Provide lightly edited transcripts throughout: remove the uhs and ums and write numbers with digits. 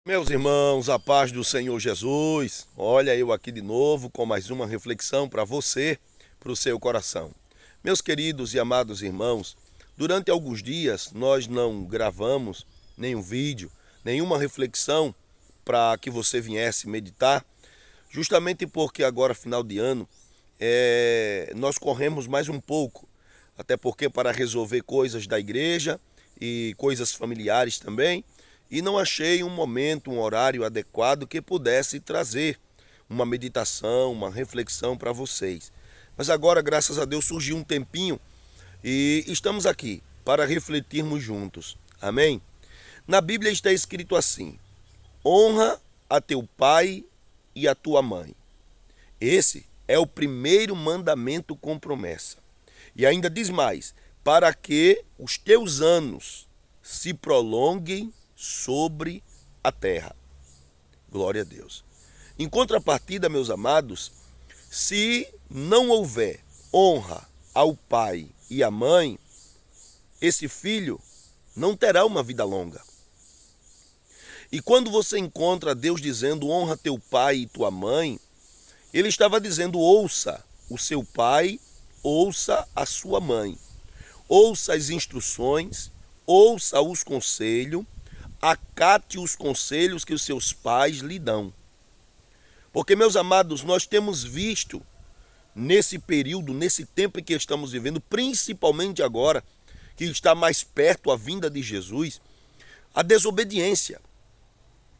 Meus irmãos, a paz do Senhor Jesus. Olha eu aqui de novo com mais uma reflexão para você, para o seu coração. Meus queridos e amados irmãos, durante alguns dias nós não gravamos nenhum vídeo, nenhuma reflexão para que você viesse meditar, justamente porque agora, final de ano, nós corremos mais um pouco, até porque para resolver coisas da igreja e coisas familiares também, e não achei um momento, um horário adequado que pudesse trazer uma meditação, uma reflexão para vocês. Mas agora, graças a Deus, surgiu um tempinho e estamos aqui para refletirmos juntos. Amém? Na Bíblia está escrito assim: honra a teu pai e a tua mãe. Esse é o primeiro mandamento com promessa. E ainda diz mais: para que os teus anos se prolonguem sobre a terra. Glória a Deus. Em contrapartida, meus amados, se não houver honra ao pai e à mãe, esse filho não terá uma vida longa. E quando você encontra Deus dizendo honra teu pai e tua mãe, ele estava dizendo ouça o seu pai, ouça a sua mãe, ouça as instruções, ouça os conselhos, acate os conselhos que os seus pais lhe dão. Porque, meus amados, nós temos visto nesse período, nesse tempo em que estamos vivendo, principalmente agora, que está mais perto a vinda de Jesus, a desobediência.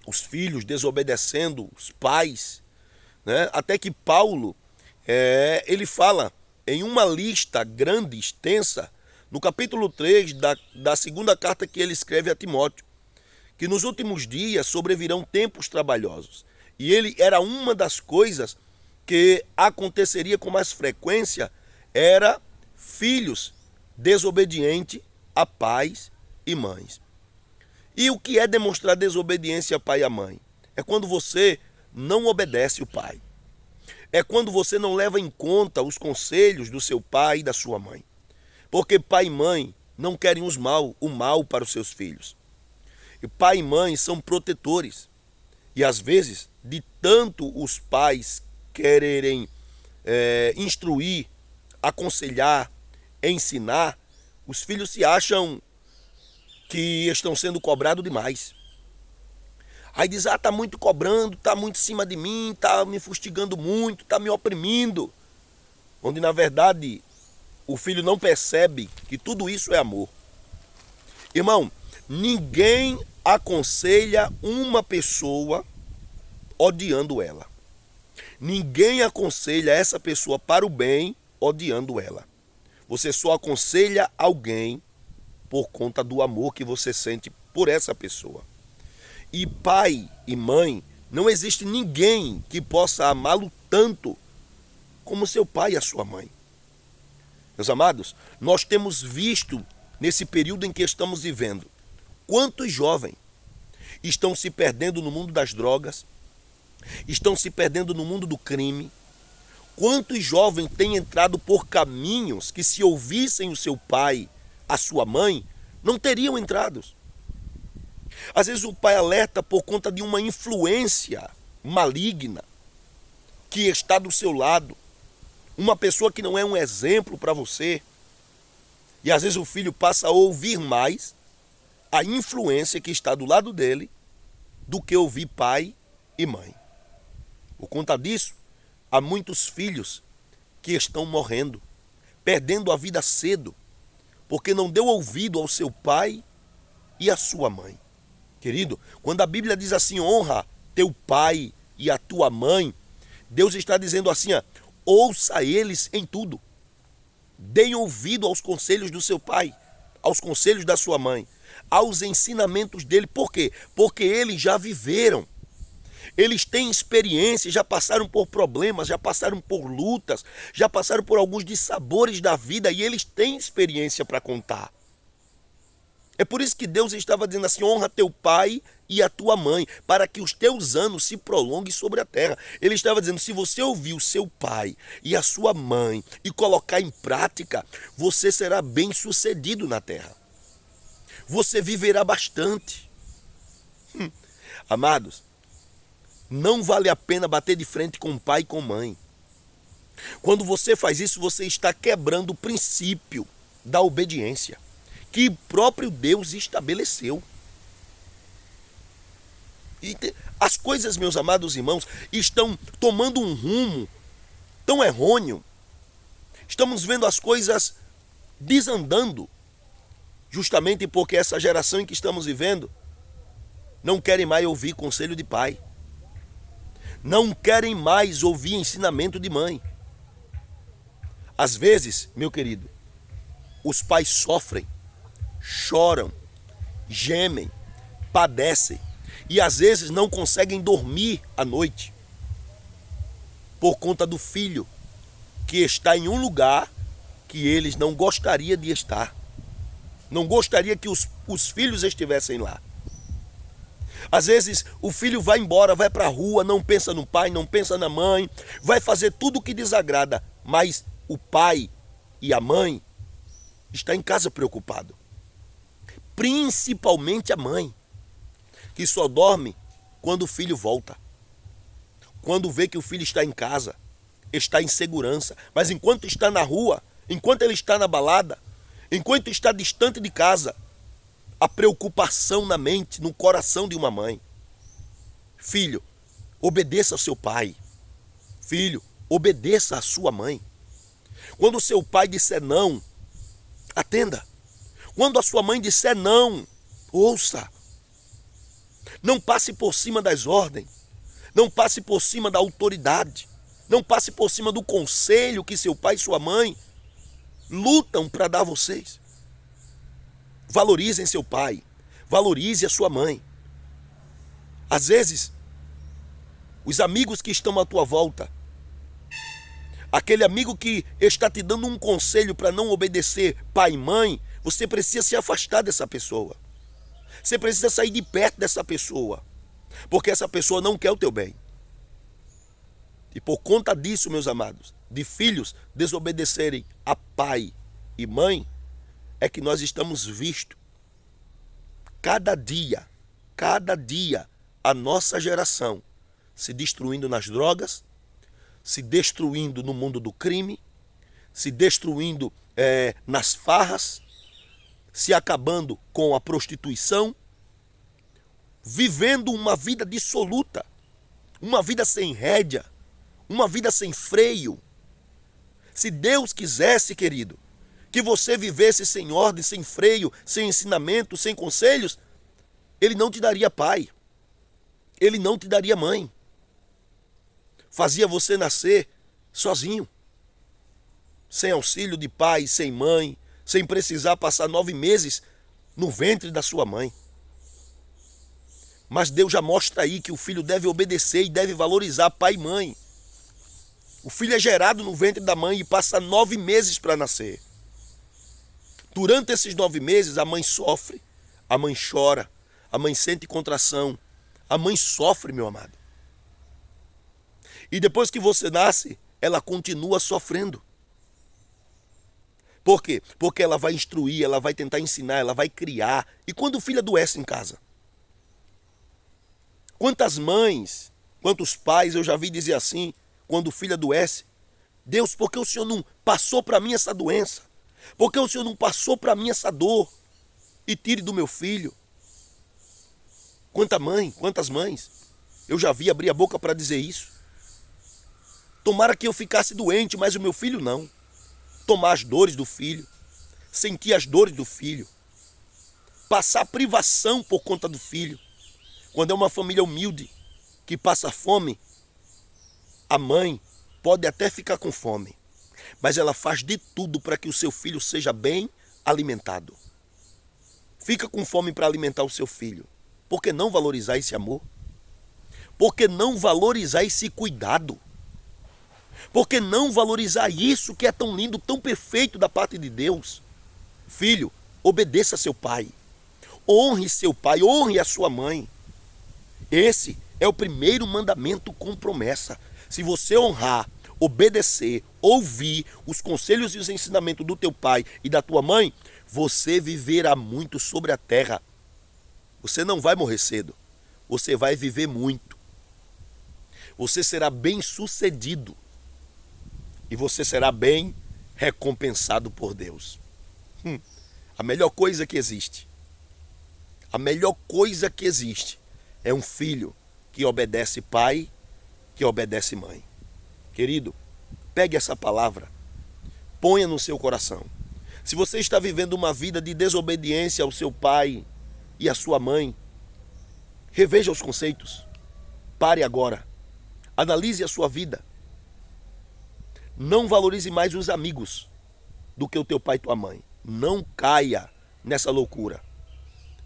Os filhos desobedecendo os pais, né? Até que Paulo, ele fala em uma lista grande, extensa, no capítulo 3 da segunda carta que ele escreve a Timóteo, que nos últimos dias sobrevirão tempos trabalhosos. E ele era uma das coisas que aconteceria com mais frequência, era filhos desobedientes a pais e mães. E o que é demonstrar desobediência a pai e a mãe? É quando você não obedece o pai. É quando você não leva em conta os conselhos do seu pai e da sua mãe. Porque pai e mãe não querem o mal para os seus filhos. E pai e mãe são protetores. E às vezes, de tanto os pais quererem instruir, aconselhar, ensinar, os filhos se acham que estão sendo cobrados demais. Aí diz, tá muito cobrando, tá muito em cima de mim, tá me fustigando muito, tá me oprimindo. Onde na verdade o filho não percebe que tudo isso é amor. Irmão, ninguém aconselha uma pessoa odiando ela. Ninguém aconselha essa pessoa para o bem odiando ela. Você só aconselha alguém por conta do amor que você sente por essa pessoa. E pai e mãe, não existe ninguém que possa amá-lo tanto como seu pai e a sua mãe. Meus amados, nós temos visto nesse período em que estamos vivendo quantos jovens estão se perdendo no mundo das drogas, estão se perdendo no mundo do crime. Quantos jovens têm entrado por caminhos que, se ouvissem o seu pai, a sua mãe, não teriam entrado. Às vezes o pai alerta por conta de uma influência maligna que está do seu lado, uma pessoa que não é um exemplo para você. E às vezes o filho passa a ouvir mais a influência que está do lado dele do que ouvir pai e mãe. Por conta disso, há muitos filhos que estão morrendo, perdendo a vida cedo, porque não deu ouvido ao seu pai e à sua mãe. Querido, quando a Bíblia diz assim, honra teu pai e a tua mãe, Deus está dizendo assim, ouça eles em tudo. Deem ouvido aos conselhos do seu pai, aos conselhos da sua mãe, aos ensinamentos dele. Por quê? Porque eles já viveram. Eles têm experiência, já passaram por problemas, já passaram por lutas, já passaram por alguns dissabores da vida e eles têm experiência para contar. É por isso que Deus estava dizendo assim, honra teu pai e a tua mãe, para que os teus anos se prolonguem sobre a terra. Ele estava dizendo, se você ouvir o seu pai e a sua mãe e colocar em prática, você será bem sucedido na terra. Você viverá bastante. Amados, não vale a pena bater de frente com pai e com mãe. Quando você faz isso, você está quebrando o princípio da obediência que o próprio Deus estabeleceu. E as coisas, meus amados irmãos, estão tomando um rumo tão errôneo. Estamos vendo as coisas desandando, justamente porque essa geração em que estamos vivendo não querem mais ouvir conselho de pai. Não querem mais ouvir ensinamento de mãe. Às vezes, meu querido, os pais sofrem, choram, gemem, padecem e às vezes não conseguem dormir à noite por conta do filho que está em um lugar que eles não gostariam de estar. Não gostaria que os filhos estivessem lá. Às vezes o filho vai embora, vai para a rua, não pensa no pai, não pensa na mãe, vai fazer tudo o que desagrada, mas o pai e a mãe estão em casa preocupado. Principalmente a mãe, que só dorme quando o filho volta. Quando vê que o filho está em casa, está em segurança. Mas enquanto está na rua, enquanto ele está na balada, enquanto está distante de casa, a preocupação na mente, no coração de uma mãe. Filho, obedeça ao seu pai. Filho, obedeça à sua mãe. Quando o seu pai disser não, atenda. Quando a sua mãe disser não, ouça. Não passe por cima das ordens. Não passe por cima da autoridade. Não passe por cima do conselho que seu pai e sua mãe lutam para dar a vocês. Valorizem seu pai. Valorize a sua mãe. Às vezes, os amigos que estão à tua volta, aquele amigo que está te dando um conselho para não obedecer pai e mãe, você precisa se afastar dessa pessoa. Você precisa sair de perto dessa pessoa, porque essa pessoa não quer o teu bem. E por conta disso, meus amados, de filhos desobedecerem a pai e mãe, é que nós estamos vistos cada dia, a nossa geração se destruindo nas drogas, se destruindo no mundo do crime, se destruindo nas farras, se acabando com a prostituição, vivendo uma vida dissoluta, uma vida sem rédea, uma vida sem freio. Se Deus quisesse, querido, que você vivesse sem ordem, sem freio, sem ensinamento, sem conselhos, Ele não te daria pai, Ele não te daria mãe. Fazia você nascer sozinho, sem auxílio de pai, sem mãe, sem precisar passar 9 meses no ventre da sua mãe. Mas Deus já mostra aí que o filho deve obedecer e deve valorizar pai e mãe. O filho é gerado no ventre da mãe e passa 9 meses para nascer. Durante esses 9 meses, a mãe sofre, a mãe chora, a mãe sente contração, a mãe sofre, meu amado. E depois que você nasce, ela continua sofrendo. Por quê? Porque ela vai instruir, ela vai tentar ensinar, ela vai criar. E quando o filho adoece em casa? Quantas mães, quantos pais eu já vi dizer assim, quando o filho adoece: Deus, por que o Senhor não passou para mim essa doença? Por que o Senhor não passou para mim essa dor? E tire do meu filho. Quantas mães eu já vi abrir a boca para dizer isso. Tomara que eu ficasse doente, mas o meu filho não. Tomar as dores do filho, sentir as dores do filho, passar privação por conta do filho. Quando é uma família humilde que passa fome, a mãe pode até ficar com fome, mas ela faz de tudo para que o seu filho seja bem alimentado. Fica com fome para alimentar o seu filho. Por que não valorizar esse amor? Por que não valorizar esse cuidado? Por que não valorizar isso que é tão lindo, tão perfeito da parte de Deus? Filho, obedeça a seu pai. Honre seu pai, honre a sua mãe. Esse é o primeiro mandamento com promessa. Se você honrar, obedecer, ouvir os conselhos e os ensinamentos do teu pai e da tua mãe, você viverá muito sobre a terra. Você não vai morrer cedo. você vai viver muito. Você será bem-sucedido. E você será bem recompensado por Deus. A melhor coisa que existe. A melhor coisa que existe é um filho que obedece pai, que obedece mãe. Querido, pegue essa palavra, ponha no seu coração. Se você está vivendo uma vida de desobediência ao seu pai e à sua mãe, reveja os conceitos. Pare agora. Analise a sua vida. Não valorize mais os amigos do que o teu pai e tua mãe. Não caia nessa loucura.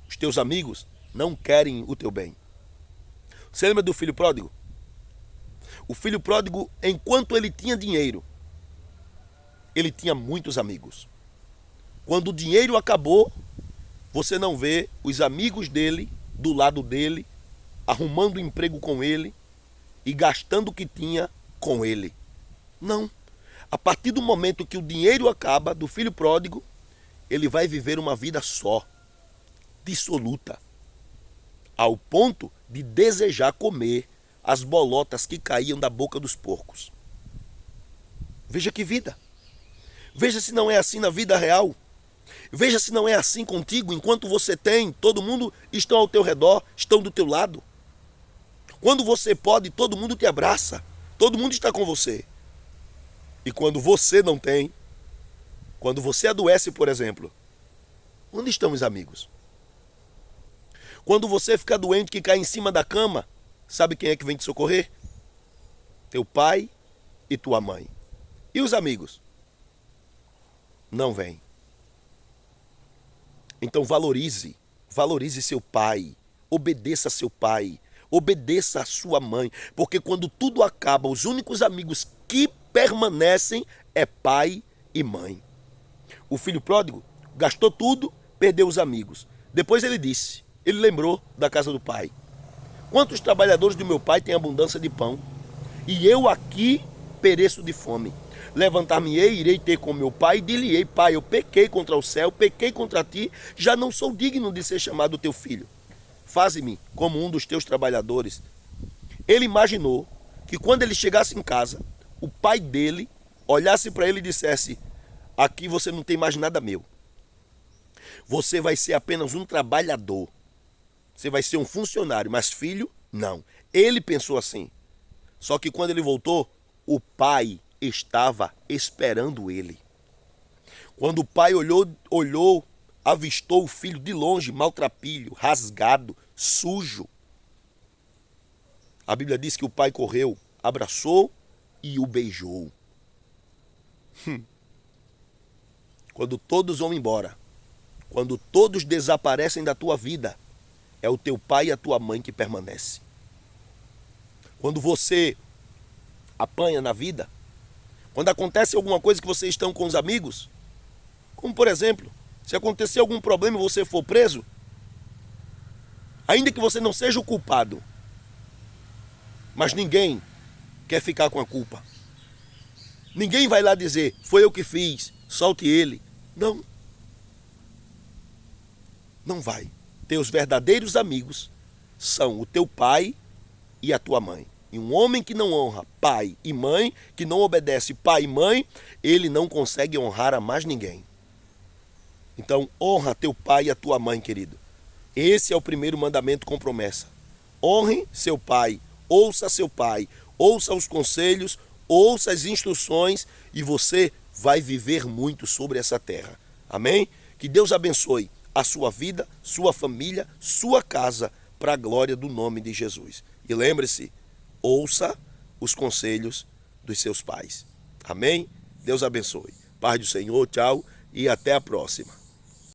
Os teus amigos não querem o teu bem. Você lembra do filho pródigo? O filho pródigo, enquanto ele tinha dinheiro, ele tinha muitos amigos. Quando o dinheiro acabou, você não vê os amigos dele, do lado dele, arrumando emprego com ele e gastando o que tinha com ele. Não. A partir do momento que o dinheiro acaba do filho pródigo, ele vai viver uma vida só, dissoluta, ao ponto de desejar comer as bolotas que caíam da boca dos porcos. Veja que vida. Veja se não é assim na vida real. Veja se não é assim contigo. Enquanto você tem, todo mundo está ao teu redor, estão do teu lado. Quando você pode, todo mundo te abraça. Todo mundo está com você. E quando você não tem, quando você adoece, por exemplo, onde estão os amigos? Quando você fica doente, que cai em cima da cama, sabe quem é que vem te socorrer? Teu pai e tua mãe. E os amigos? Não vêm. Então valorize seu pai, obedeça a seu pai, obedeça a sua mãe, porque quando tudo acaba, os únicos amigos que permanecem é pai e mãe. O filho pródigo gastou tudo, perdeu os amigos. Depois ele lembrou da casa do pai. Quantos trabalhadores do meu pai têm abundância de pão? E eu aqui pereço de fome. Levantar-me-ei, irei ter com meu pai e dir-lhe-ei: pai, eu pequei contra o céu, pequei contra ti, já não sou digno de ser chamado teu filho. Faze-me como um dos teus trabalhadores. Ele imaginou que quando ele chegasse em casa, o pai dele olhasse para ele e dissesse: aqui você não tem mais nada meu. Você vai ser apenas um trabalhador. Você vai ser um funcionário, mas filho, não. Ele pensou assim. Só que quando ele voltou, o pai estava esperando ele. Quando o pai olhou, avistou o filho de longe, maltrapilho, rasgado, sujo. A Bíblia diz que o pai correu, abraçou e o beijou. Quando todos vão embora, quando todos desaparecem da tua vida, é o teu pai e a tua mãe que permanecem. Quando você apanha na vida, quando acontece alguma coisa que vocês estão com os amigos, como por exemplo, se acontecer algum problema e você for preso, ainda que você não seja o culpado, mas ninguém quer ficar com a culpa. Ninguém vai lá dizer: foi eu que fiz, solte ele. Não. Não vai. Teus verdadeiros amigos são o teu pai e a tua mãe. E um homem que não honra pai e mãe, que não obedece pai e mãe, ele não consegue honrar a mais ninguém. Então, honra teu pai e a tua mãe, querido. Esse é o primeiro mandamento com promessa. Honre seu pai, ouça os conselhos, ouça as instruções e você vai viver muito sobre essa terra. Amém? Que Deus abençoe a sua vida, sua família, sua casa, para a glória do nome de Jesus. E lembre-se, ouça os conselhos dos seus pais. Amém? Deus abençoe. Paz do Senhor, tchau e até a próxima.